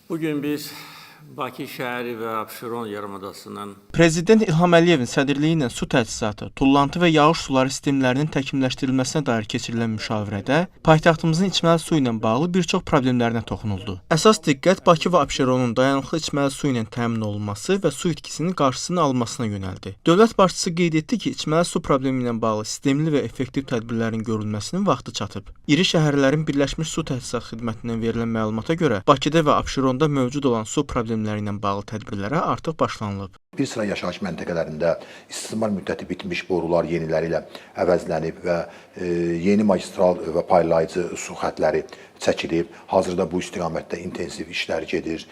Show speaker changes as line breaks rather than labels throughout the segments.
Bugün biz Bakı şəhəri və Abşeron yarımadasının
Prezident İlham Əliyevin sədrliyi ilə su təchizatı, tullantı və yağış suları sistemlərinin təkmilləşdirilməsinə dair keçirilən müşavirədə paytaxtımızın içməli su ilə bağlı bir çox problemlərinə toxunuldu. Əsas diqqət Bakı və Abşeronun dayanıqlı içməli su ilə təmin olunması və su itkisinin qarşısının alınmasına yönəldi. Dövlət başçısı qeyd etdi ki, içməli su problemi ilə bağlı sistemli və effektiv tədbirlərin görülməsinin vaxtı çatıb. İri şəhərlərin Birləşmiş Su Təchizat Xidmətindən verilən məlumata görə Bakıda və Abşeronda mövcud olan su problemləri ilə bağlı tədbirlərə artıq başlanılıb.
Bir sıra yaşayış məntəqələrində istismar müddəti bitmiş borular yeniləri ilə əvəzlənib və yeni magistral və paylayıcı su xəttləri çəkilib. Hazırda bu istiqamətdə intensiv işlər gedir.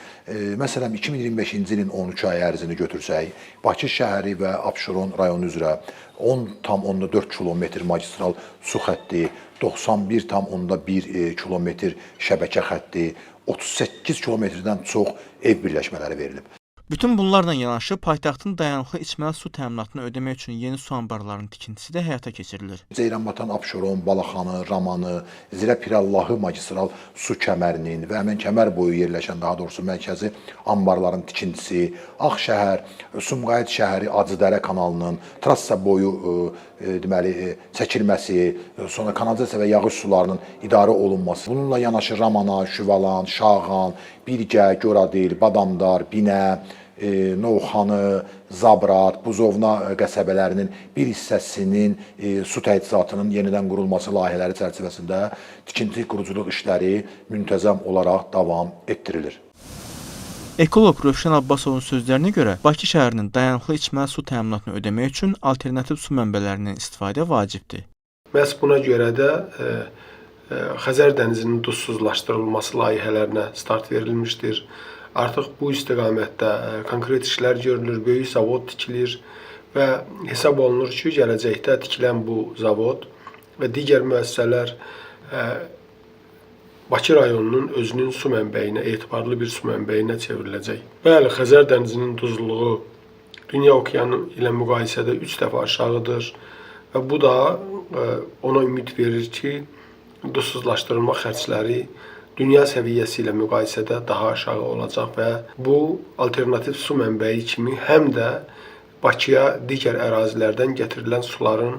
Məsələn, 2025-ci ilin 13 ay ərzini götürsək, Bakı şəhəri və Abşeron rayonu üzrə 10,4 kilometr magistral su xətti, 91,1 kilometr şəbəkə xətti, 38 kilometrdən çox ev birləşmələri verilib.
Bütün bunlarla yanaşı paytaxtın dayanıqlı içməli su təminatını ödəmək üçün yeni su anbarlarının tikintisi də həyata keçirilir.
Ceyranbatan, Abşeron, Balaxanı, Ramanı, Zirə-Pirallahı magistral su kəmərinin və həmin kəmər boyu yerləşən, daha doğrusu mərkəzi anbarların tikintisi, Ağşəhər, Sumqayıt şəhəri, Acıdərə kanalının trassa boyu çəkilməsi, sonra kanalizasiya və yağış sularının idarə olunması. Bununla yanaşı Ramana, Şüvalan, Şağan, Birgə, Göradil, Badamdar, Binə, Novxanı, Zabrat, Buzovna qəsəbələrinin bir hissəsinin su təchizatının yenidən qurulması layihələri çərçivəsində tikinti quruculuq işləri müntəzəm olaraq davam etdirilir.
Ekoloq Rövşən Abbasovun sözlərinə görə Bakı şəhərinin dayanıqlı içməli su təminatını ödəmək üçün alternativ su mənbələrindən istifadə vacibdir.
Məhz buna görə də Xəzər dənizinin duzsuzlaşdırılması layihələrinə start verilmişdir. Artıq bu istiqamətdə konkret işlər görülür, böyük zavod tikilir və hesab olunur ki, gələcəkdə tikilən bu zavod və digər müəssisələr Bakı rayonunun özünün su mənbəyinə, etibarlı bir su mənbəyinə çevriləcək. Bəli, Xəzər dənizinin duzluluğu dünya okeanı ilə müqayisədə 3 dəfə aşağıdır və bu da ona ümid verir ki, duzsuzlaşdırılma xərcləri dünya səviyyəsi ilə müqayisədə daha aşağı olacaq və bu alternativ su mənbəyi kimi həm də Bakıya digər ərazilərdən gətirilən suların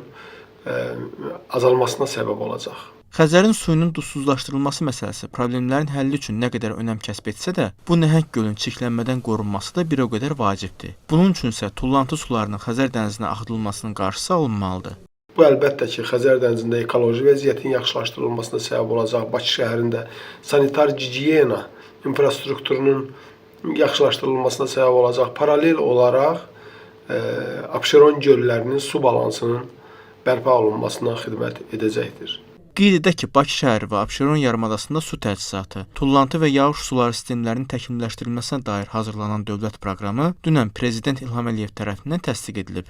azalmasına səbəb olacaq.
Xəzərin suyunun duzsuzlaşdırılması məsələsi problemlərin həlli üçün nə qədər önəm kəsb etsə də, bu nəhəng gölün çirklənmədən qorunması da bir o qədər vacibdir. Bunun üçün isə tullantı sularının Xəzər dənizinə axıdılmasının qarşısı alınmalıdır.
Bu əlbəttə ki, Xəzər dənizində ekoloji vəziyyətin yaxşılaşdırılmasına səbəb olacaq. Bakı şəhərində sanitar gigiyena infrastrukturunun yaxşılaşdırılmasına səbəb olacaq. Paralel olaraq Abşeron göllərinin su balansının bərpa olunmasına xidmət edəcəkdir.
Qeyd edək ki, Bakı şəhəri və Abşeron yarımadasında su təchizatı, tullantı və yağış suları sistemlərinin təkmilləşdirilməsinə dair hazırlanan dövlət proqramı dünən Prezident İlham Əliyev tərəfindən təsdiq edilib.